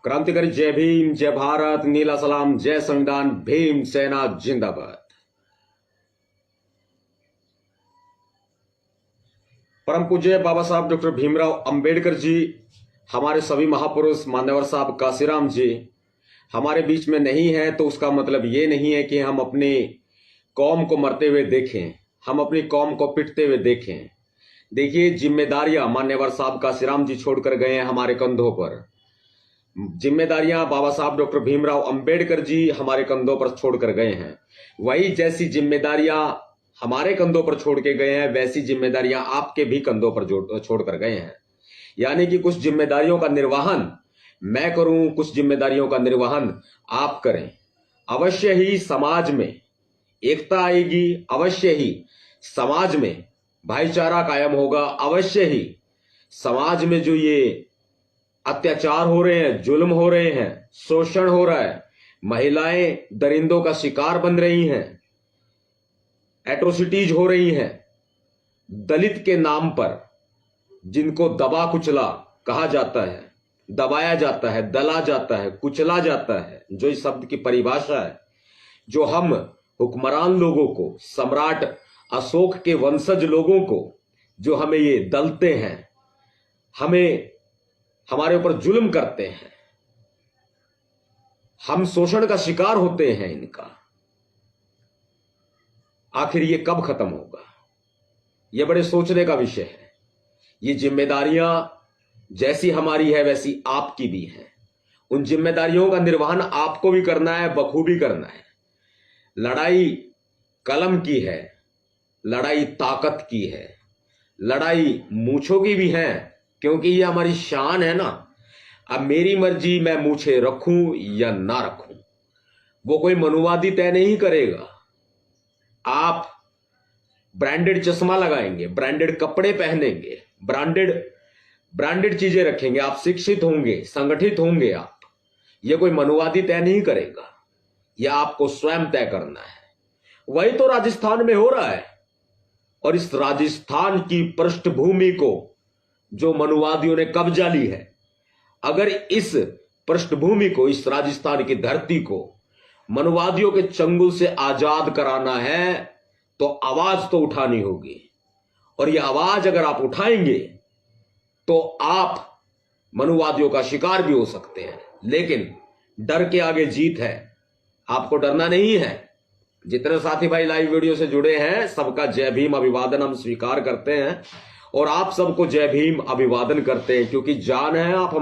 क्रांतिकारी जय भीम, जय भारत, नीला सलाम, जय संविधान, भीम सेना जिंदाबाद। परम पूज्य बाबा साहब डॉक्टर भीमराव अंबेडकर जी, हमारे सभी महापुरुष मान्यवर साहब काशीराम जी हमारे बीच में नहीं है, तो उसका मतलब ये नहीं है कि हम अपनी कौम को मरते हुए देखें, हम अपनी कौम को पिटते हुए देखें। देखिए, जिम्मेदारियां मान्यवर साहब काशीराम जी छोड़कर गए हैं हमारे कंधों पर। जिम्मेदारियां बाबा साहब डॉक्टर भीमराव अंबेडकर जी हमारे कंधों पर छोड़कर गए हैं। वही जैसी जिम्मेदारियां हमारे कंधों पर छोड़ के गए हैं, वैसी जिम्मेदारियां आपके भी कंधों पर छोड़कर गए हैं। यानी कि कुछ जिम्मेदारियों का निर्वहन मैं करूं, कुछ जिम्मेदारियों का निर्वहन आप करें। अवश्य ही समाज में एकता आएगी, अवश्य ही समाज में भाईचारा कायम होगा, अवश्य ही समाज में जो ये अत्याचार हो रहे हैं, जुल्म हो रहे हैं, शोषण हो रहा है, महिलाएं दरिंदों का शिकार बन रही हैं, एट्रोसिटीज हो रही हैं, दलित के नाम पर जिनको दबा कुचला कहा जाता है, दबाया जाता है, दला जाता है, कुचला जाता है, जो इस शब्द की परिभाषा है, जो हम हुक्मरान लोगों को, सम्राट अशोक के वंशज लोगों को जो हमें ये दलते हैं, हमारे ऊपर जुल्म करते हैं, हम शोषण का शिकार होते हैं इनका, आखिर ये कब खत्म होगा? ये बड़े सोचने का विषय है। ये जिम्मेदारियां जैसी हमारी है वैसी आपकी भी है। उन जिम्मेदारियों का निर्वहन आपको भी करना है, बखूबी करना है। लड़ाई कलम की है, लड़ाई ताकत की है, लड़ाई मूंछों की भी है, क्योंकि ये हमारी शान है ना। अब मेरी मर्जी, मैं मूछे रखूं या ना रखूं, वो कोई मनुवादी तय नहीं करेगा। आप ब्रांडेड चश्मा लगाएंगे, ब्रांडेड कपड़े पहनेंगे, ब्रांडेड चीजें रखेंगे, आप शिक्षित होंगे, संगठित होंगे आप, ये कोई मनुवादी तय नहीं करेगा, यह आपको स्वयं तय करना है। वही तो राजस्थान में हो रहा है। और इस राजस्थान की पृष्ठभूमि को जो मनुवादियों ने कब्जा ली है, अगर इस पृष्ठभूमि को, इस राजस्थान की धरती को मनुवादियों के चंगुल से आजाद कराना है, तो आवाज तो उठानी होगी। और यह आवाज अगर आप उठाएंगे तो आप मनुवादियों का शिकार भी हो सकते हैं। लेकिन डर के आगे जीत है, आपको डरना नहीं है। जितने साथी भाई लाइव वीडियो से जुड़े हैं, सबका जय भीम अभिवादन हम स्वीकार करते हैं, और आप सबको जय भीम अभिवादन करते हैं, क्योंकि जान है आप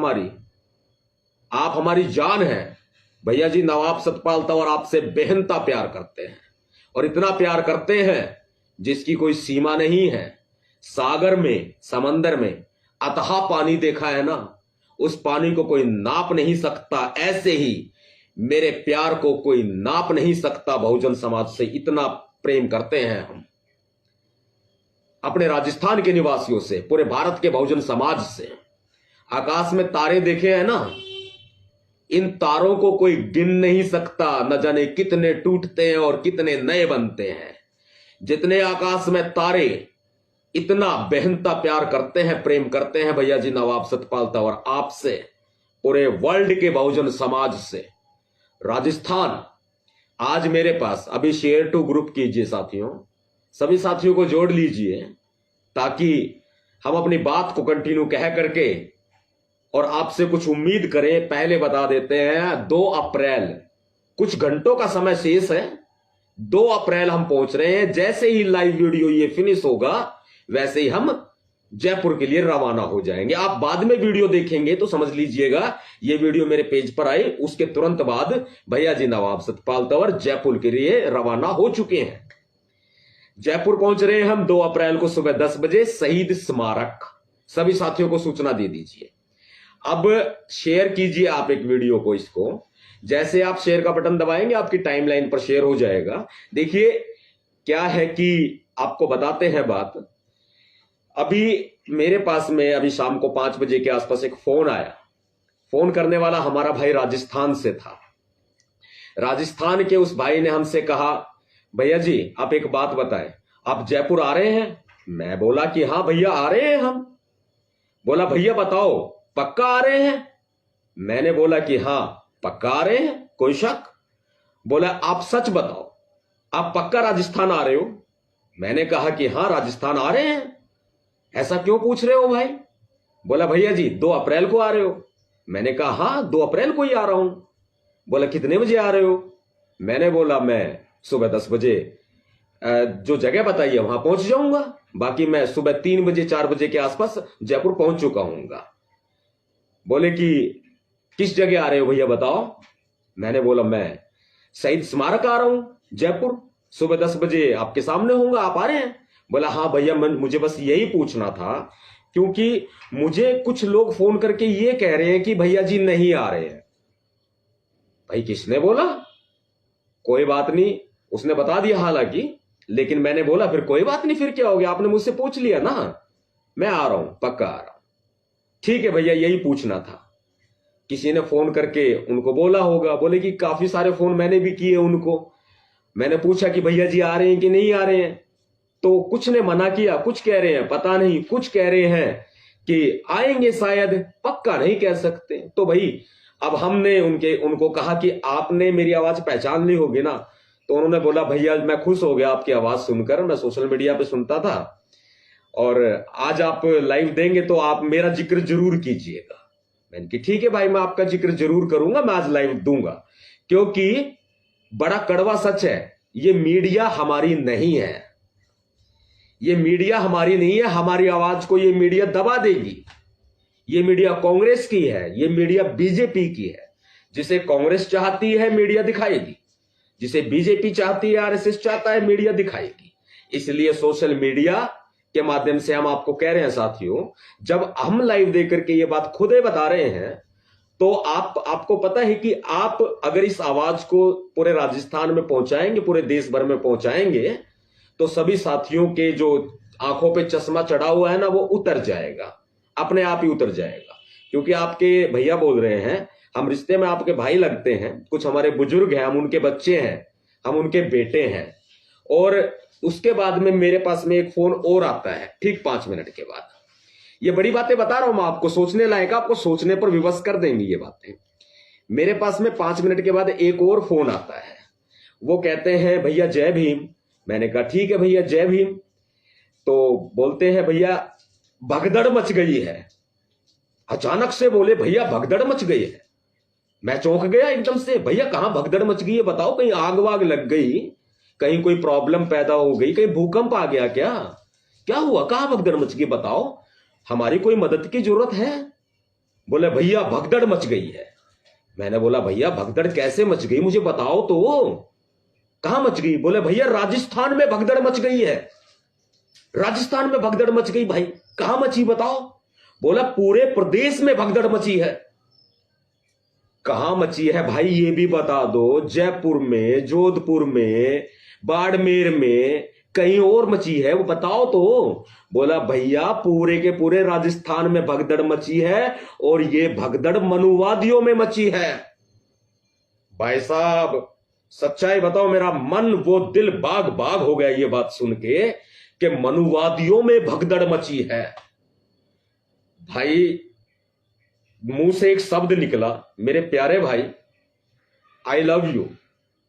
हमारी जान है। भैया जी नवाब सतपाल तंवर आपसे बेहनता प्यार करते हैं, और इतना प्यार करते हैं जिसकी कोई सीमा नहीं है। सागर में, समंदर में अथाह पानी देखा है ना, उस पानी को कोई नाप नहीं सकता। ऐसे ही मेरे प्यार को कोई नाप नहीं सकता। बहुजन समाज से इतना प्रेम करते हैं हम, अपने राजस्थान के निवासियों से, पूरे भारत के बहुजन समाज से। आकाश में तारे देखे हैं ना, इन तारों को कोई गिन नहीं सकता, न जाने कितने टूटते हैं और कितने नए बनते हैं। जितने आकाश में तारे, इतना बेहनता प्यार करते हैं, प्रेम करते हैं भैया जी नवाब सतपाल तंवर आपसे, पूरे वर्ल्ड के बहुजन समाज से। राजस्थान आज मेरे पास, अभी शेयर टू ग्रुप कीजिए साथियों, सभी साथियों को जोड़ लीजिए, ताकि हम अपनी बात को कंटिन्यू कह करके और आपसे कुछ उम्मीद करें। पहले बता देते हैं, 2 अप्रैल, कुछ घंटों का समय शेष है, 2 अप्रैल हम पहुंच रहे हैं। जैसे ही लाइव वीडियो ये फिनिश होगा, वैसे ही हम जयपुर के लिए रवाना हो जाएंगे। आप बाद में वीडियो देखेंगे तो समझ लीजिएगा, ये वीडियो मेरे पेज पर आई, उसके तुरंत बाद भैया जी नवाब सतपाल तंवर जयपुर के लिए रवाना हो चुके हैं। जयपुर पहुंच रहे हैं हम 2 अप्रैल को सुबह 10 बजे, शहीद स्मारक। सभी साथियों को सूचना दे दीजिए। अब शेयर कीजिए आप एक वीडियो को, इसको जैसे आप शेयर का बटन दबाएंगे आपकी टाइमलाइन पर शेयर हो जाएगा। देखिए क्या है कि आपको बताते हैं बात। अभी मेरे पास में, अभी शाम को 5 बजे के आसपास एक फोन आया। फोन करने वाला हमारा भाई राजस्थान से था। राजस्थान के उस भाई ने हमसे कहा, भैया जी आप एक बात बताएं, आप जयपुर आ रहे हैं? मैं बोला कि हाँ भैया आ रहे हैं हम। बोला भैया बताओ पक्का आ रहे हैं? मैंने बोला कि हाँ पक्का आ रहे हैं, कोई शक? बोला आप सच बताओ, आप पक्का राजस्थान आ रहे हो? मैंने कहा कि हाँ राजस्थान आ रहे हैं। ऐसा क्यों पूछ रहे हो भाई? बोला भैया जी 2 अप्रैल को आ रहे हो। मैंने कहा हाँ 2 अप्रैल को ही आ रहा हूं। बोला कितने बजे आ रहे हो? मैंने बोला मैं सुबह 10 बजे जो जगह बताइए वहां पहुंच जाऊंगा, बाकी मैं सुबह 3 बजे 4 बजे के आसपास जयपुर पहुंच चुका हूंगा। बोले कि किस जगह आ रहे हो भैया बताओ? मैंने बोला मैं शहीद स्मारक आ रहा हूं जयपुर, सुबह 10 बजे आपके सामने होऊंगा, आप आ रहे हैं? बोला हाँ भैया मुझे बस यही पूछना था, क्योंकि मुझे कुछ लोग फोन करके ये कह रहे हैं कि भैया जी नहीं आ रहे हैं। भाई किसने बोला? कोई बात नहीं, उसने बता दिया हालांकि, लेकिन मैंने बोला फिर कोई बात नहीं, फिर क्या हो गया, आपने मुझसे पूछ लिया ना, मैं आ रहा हूं, पक्का आ रहा हूं। ठीक है भैया यही पूछना था। किसी ने फोन करके उनको बोला होगा, बोले कि काफी सारे फोन मैंने भी किए उनको। मैंने पूछा कि भैया जी आ रहे हैं कि नहीं आ रहे हैं, तो कुछ ने मना किया, कुछ कह रहे हैं पता नहीं, कुछ कह रहे हैं कि आएंगे शायद, पक्का नहीं कह सकते। तो भाई अब हमने उनको कहा कि आपने मेरी आवाज पहचान ली होगी ना? तो उन्होंने बोला भैया मैं खुश हो गया आपकी आवाज सुनकर, मैं सोशल मीडिया पे सुनता था और आज आप लाइव देंगे तो आप मेरा जिक्र जरूर कीजिएगा। मैंने कहा ठीक है भाई मैं आपका जिक्र जरूर करूंगा, मैं आज लाइव दूंगा, क्योंकि बड़ा कड़वा सच है, ये मीडिया हमारी नहीं है, ये मीडिया हमारी नहीं है, हमारी आवाज को ये मीडिया दबा देगी। ये मीडिया कांग्रेस की है, ये मीडिया बीजेपी की है। जिसे कांग्रेस चाहती है मीडिया दिखाएगी, जिसे बीजेपी चाहती है, आरएसएस चाहता है, मीडिया दिखाएगी। इसलिए सोशल मीडिया के माध्यम से हम आपको कह रहे हैं साथियों, जब हम लाइव देकर के ये बात खुद ही बता रहे हैं, तो आपको पता है कि आप अगर इस आवाज को पूरे राजस्थान में पहुंचाएंगे, पूरे देश भर में पहुंचाएंगे, तो सभी साथियों के जो आंखों पे चश्मा चढ़ा हुआ है ना, वो उतर जाएगा, अपने आप ही उतर जाएगा। क्योंकि आपके भैया बोल रहे हैं, हम रिश्ते में आपके भाई लगते हैं, कुछ हमारे बुजुर्ग हैं, हम उनके बच्चे हैं, हम उनके बेटे हैं। और उसके बाद में मेरे पास में एक फोन और आता है ठीक 5 मिनट के बाद। ये बड़ी बातें बता रहा हूं मैं आपको, सोचने लायक, आपको सोचने पर विवश कर देंगी ये बातें। मेरे पास में 5 मिनट के बाद एक और फोन आता है, वो कहते हैं भैया जय भीम। मैंने कहा ठीक है भैया जय भीम। तो बोलते हैं भैया भगदड़ मच गई है। अचानक से बोले भैया भगदड़ मच गई है। मैं चौंक गया एकदम से, भैया कहां भगदड़ मच गई है बताओ, कहीं आग वाग लग गई, कहीं कोई प्रॉब्लम पैदा हो गई, कहीं भूकंप आ गया क्या, क्या हुआ, कहां भगदड़ मच गई बताओ, हमारी कोई मदद की जरूरत है? बोले भैया भगदड़ मच गई है। मैंने बोला भैया भगदड़ कैसे मच गई, मुझे बताओ तो, कहां मच गई? बोले भैया राजस्थान में भगदड़ मच गई है। राजस्थान में भगदड़ मच गई? भाई कहां मची बताओ? बोला पूरे प्रदेश में भगदड़ मची है। कहां मची है भाई ये भी बता दो, जयपुर में, जोधपुर में, बाड़मेर में, कहीं और मची है वो बताओ तो। बोला भैया पूरे के पूरे राजस्थान में भगदड़ मची है, और ये भगदड़ मनुवादियों में मची है। भाई साहब सच्चाई बताओ, मेरा मन वो दिल बाग बाग हो गया ये बात सुन के कि मनुवादियों में भगदड़ मची है। भाई मुंह से एक शब्द निकला, मेरे प्यारे भाई आई लव यू,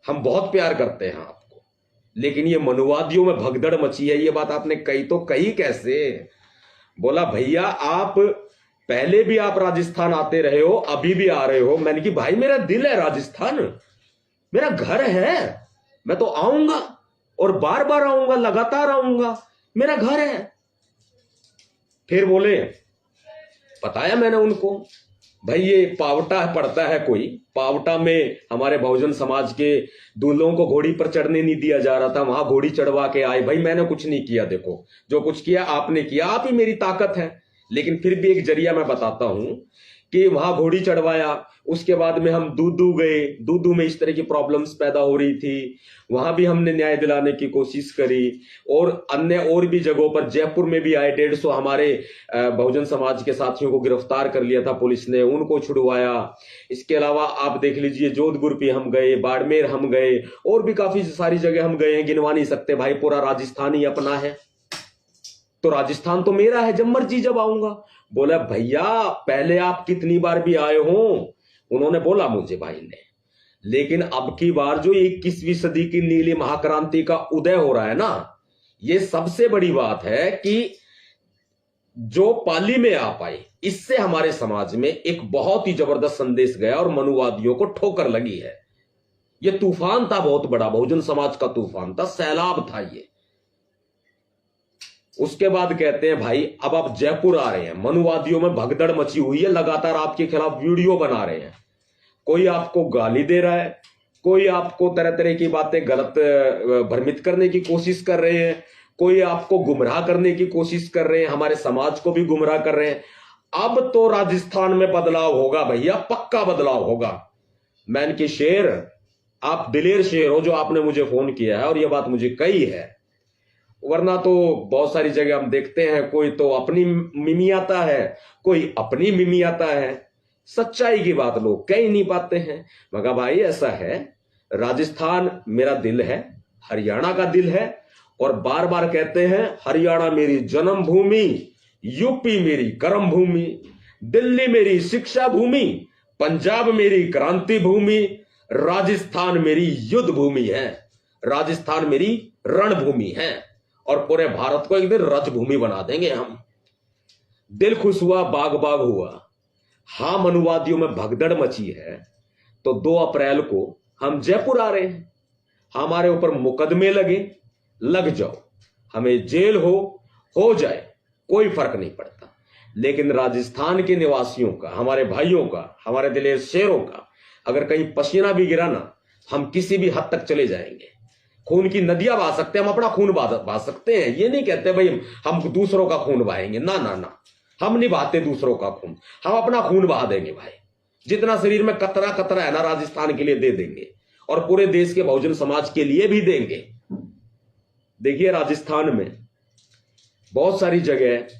हम बहुत प्यार करते हैं आपको, लेकिन ये मनुवादियों में भगदड़ मची है, ये बात आपने कही तो कही कैसे? बोला भैया आप पहले भी आप राजस्थान आते रहे हो, अभी भी आ रहे हो। मैंने कि भाई मेरा दिल है राजस्थान, मेरा घर है, मैं तो आऊंगा और बार बार आऊंगा, लगातार आऊंगा, मेरा घर है। फिर बोले, बताया मैंने उनको, भाई ये पावटा पड़ता है कोई, पावटा में हमारे बहुजन समाज के दूल्हों को घोड़ी पर चढ़ने नहीं दिया जा रहा था, वहां घोड़ी चढ़वा के आए। भाई मैंने कुछ नहीं किया, देखो जो कुछ किया आपने किया, आप ही मेरी ताकत है। लेकिन फिर भी एक जरिया मैं बताता हूं कि वहां घोड़ी चढ़वाया, उसके बाद में हम दूदू गए, दूदू में इस तरह की प्रॉब्लम्स पैदा हो रही थी, वहां भी हमने न्याय दिलाने की कोशिश करी। और अन्य और भी जगहों पर, जयपुर में भी आए, 150 हमारे बहुजन समाज के साथियों को गिरफ्तार कर लिया था पुलिस ने, उनको छुड़वाया। इसके अलावा आप देख लीजिए जोधपुर भी हम गए, बाड़मेर हम गए, और भी काफी सारी जगह हम गए हैं, गिनवा नहीं सकते भाई, पूरा राजस्थान ही अपना है। तो राजस्थान तो मेरा है, जब मर्जी जब आऊंगा। बोला भैया पहले आप कितनी बार भी आए हो, उन्होंने बोला मुझे भाई ने। लेकिन अब की बार जो 21वीं सदी की नीली महाक्रांति का उदय हो रहा है ना, ये सबसे बड़ी बात है कि जो पाली में आ पाए, इससे हमारे समाज में एक बहुत ही जबरदस्त संदेश गया और मनुवादियों को ठोकर लगी है। ये तूफान था बहुत बड़ा, बहुजन समाज का तूफान था, सैलाब था ये। उसके बाद कहते हैं भाई अब आप जयपुर आ रहे हैं, मनुवादियों में भगदड़ मची हुई है, लगातार आपके खिलाफ वीडियो बना रहे हैं। कोई आपको गाली दे रहा है, कोई आपको तरह तरह की बातें गलत भ्रमित करने की कोशिश कर रहे हैं, कोई आपको गुमराह करने की कोशिश कर रहे हैं, हमारे समाज को भी गुमराह कर रहे हैं। अब तो राजस्थान में बदलाव होगा भैया, पक्का बदलाव होगा। मैन की शेर, आप दिलेर शेर हो जो आपने मुझे फोन किया है और यह बात मुझे कही है, वरना तो बहुत सारी जगह हम देखते हैं कोई तो अपनी मिमियाता है, कोई अपनी मिमियाता है। सच्चाई की बात लोग कह ही नहीं पाते हैं। मगर भाई ऐसा है, राजस्थान मेरा दिल है, हरियाणा का दिल है, और बार बार कहते हैं हरियाणा मेरी जन्मभूमि, यूपी मेरी कर्म भूमि, दिल्ली मेरी शिक्षा भूमि, पंजाब मेरी क्रांति भूमि, राजस्थान मेरी युद्ध भूमि है, राजस्थान मेरी रणभूमि है, और पूरे भारत को एक दिन रजभूमि बना देंगे हम। दिल खुश हुआ, बाग बाग हुआ। हां, मनुवादियों में भगदड़ मची है, तो 2 अप्रैल को हम जयपुर आ रहे हैं। हमारे ऊपर मुकदमे लग जाओ, हमें जेल हो जाए, कोई फर्क नहीं पड़ता। लेकिन राजस्थान के निवासियों का, हमारे भाइयों का, हमारे दिलेर शेरों का अगर कहीं पसीना भी गिरा ना, हम किसी भी हद तक चले जाएंगे। खून की नदियां बहा सकते हैं, हम अपना खून बहा सकते हैं। ये नहीं कहते भाई हम दूसरों का खून बहाएंगे, ना ना ना, हम नहीं बहाते दूसरों का खून, हम अपना खून बहा देंगे भाई। जितना शरीर में कतरा कतरा है ना, राजस्थान के लिए दे देंगे, और पूरे देश के बहुजन समाज के लिए भी देंगे। देखिए राजस्थान में बहुत सारी जगह